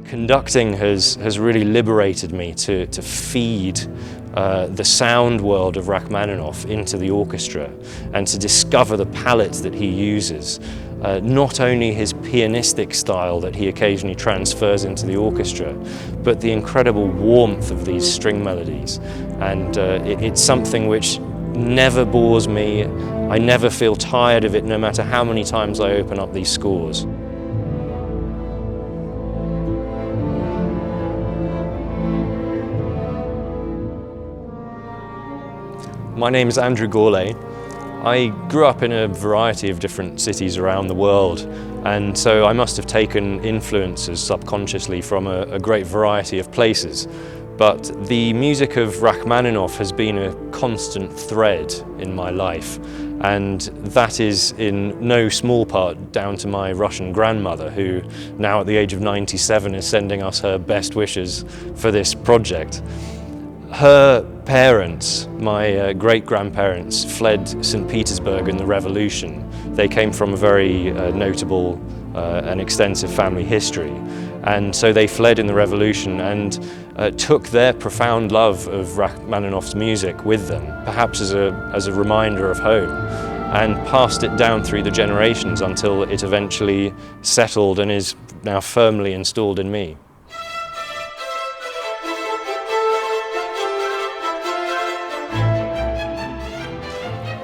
Conducting has really liberated me to feed the sound world of Rachmaninov into the orchestra and to discover the palette that he uses. Not only his pianistic style that he occasionally transfers into the orchestra, but the incredible warmth of these string melodies. And it's something which never bores me. I never feel tired of it, no matter how many times I open up these scores. My name is Andrew Gourlay. I grew up in a variety of different cities around the world, and so I must have taken influences subconsciously from a great variety of places. But the music of Rachmaninov has been a constant thread in my life, and that is in no small part down to my Russian grandmother, who now at the age of 97 is sending us her best wishes for this project. Her parents, my great-grandparents, fled St. Petersburg in the Revolution. They came from a very notable and extensive family history, and so they fled in the Revolution and took their profound love of Rachmaninoff's music with them, perhaps as a reminder of home, and passed it down through the generations until it eventually settled and is now firmly installed in me.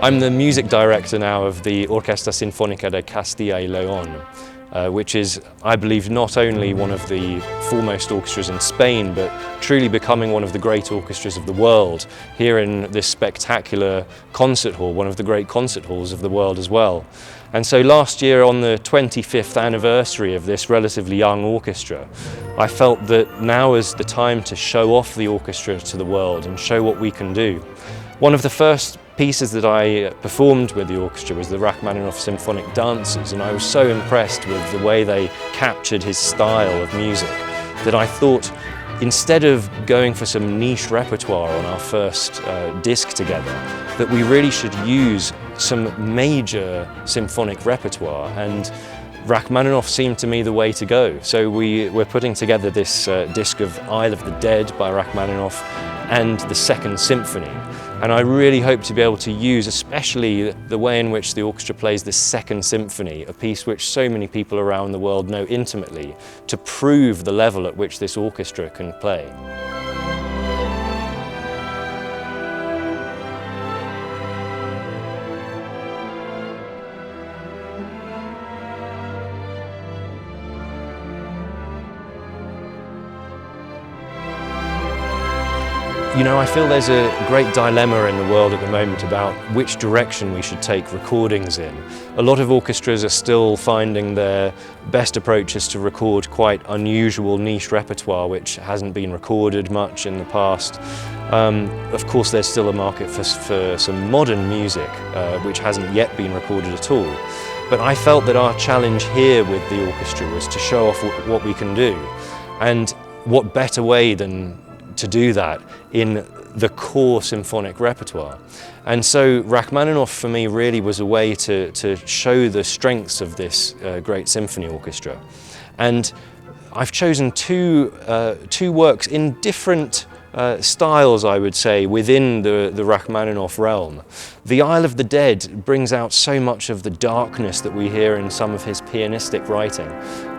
I'm the music director now of the Orquesta Sinfónica de Castilla y León, which is, I believe, not only one of the foremost orchestras in Spain, but truly becoming one of the great orchestras of the world, here in this spectacular concert hall, one of the great concert halls of the world as well. And so last year, on the 25th anniversary of this relatively young orchestra, I felt that now is the time to show off the orchestra to the world and show what we can do. One of the first pieces that I performed with the orchestra was the Rachmaninov symphonic dances, and I was so impressed with the way they captured his style of music that I thought, instead of going for some niche repertoire on our first disc together, that we really should use some major symphonic repertoire, and Rachmaninov seemed to me the way to go. So we're putting together this disc of Isle of the Dead by Rachmaninoff and the Second Symphony. And I really hope to be able to use especially the way in which the orchestra plays the Second Symphony, a piece which so many people around the world know intimately, to prove the level at which this orchestra can play. You know, I feel there's a great dilemma in the world at the moment about which direction we should take recordings in. A lot of orchestras are still finding their best approach is to record quite unusual niche repertoire which hasn't been recorded much in the past. Of course, there's still a market for some modern music which hasn't yet been recorded at all. But I felt that our challenge here with the orchestra was to show off what we can do. And what better way than to do that in the core symphonic repertoire. And so Rachmaninov for me really was a way to show the strengths of this great symphony orchestra. And I've chosen two works in different styles, I would say, within the Rachmaninov realm. The Isle of the Dead brings out so much of the darkness that we hear in some of his pianistic writing.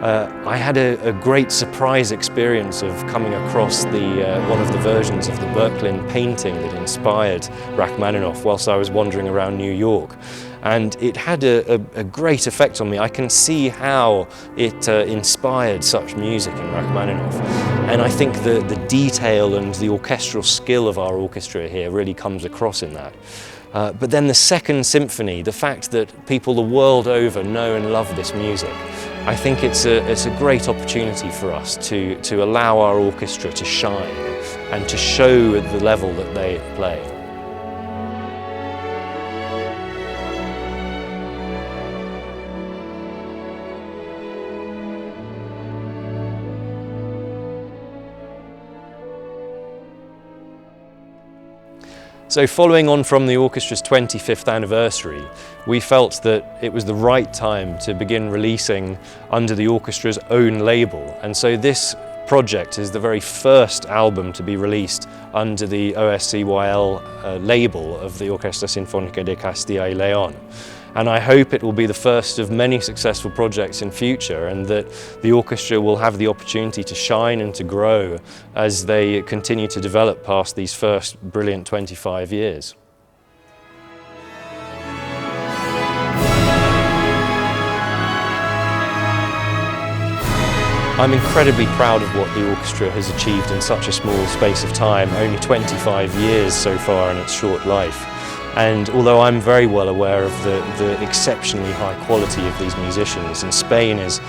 I had a great surprise experience of coming across one of the versions of the Berkelin painting that inspired Rachmaninoff whilst I was wandering around New York. And it had a great effect on me. I can see how it inspired such music in Rachmaninoff. And I think the detail and the orchestral skill of our orchestra here really comes across in that. But then the Second Symphony, the fact that people the world over know and love this music, I think it's a great opportunity for us to allow our orchestra to shine and to show the level that they play. So following on from the orchestra's 25th anniversary, we felt that it was the right time to begin releasing under the orchestra's own label. And so this project is the very first album to be released under the OSCYL label of the Orquesta Sinfónica de Castilla y León. And I hope it will be the first of many successful projects in future, and that the orchestra will have the opportunity to shine and to grow as they continue to develop past these first brilliant 25 years. I'm incredibly proud of what the orchestra has achieved in such a small space of time, only 25 years so far in its short life. And although I'm very well aware of the exceptionally high quality of these musicians, and Spain is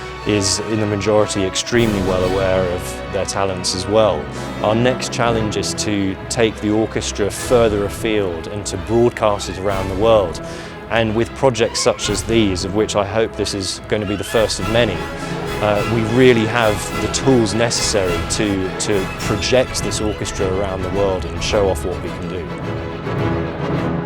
in the majority extremely well aware of their talents as well, our next challenge is to take the orchestra further afield and to broadcast it around the world. And with projects such as these, of which I hope this is going to be the first of many, we really have the tools necessary to project this orchestra around the world and show off what we can do.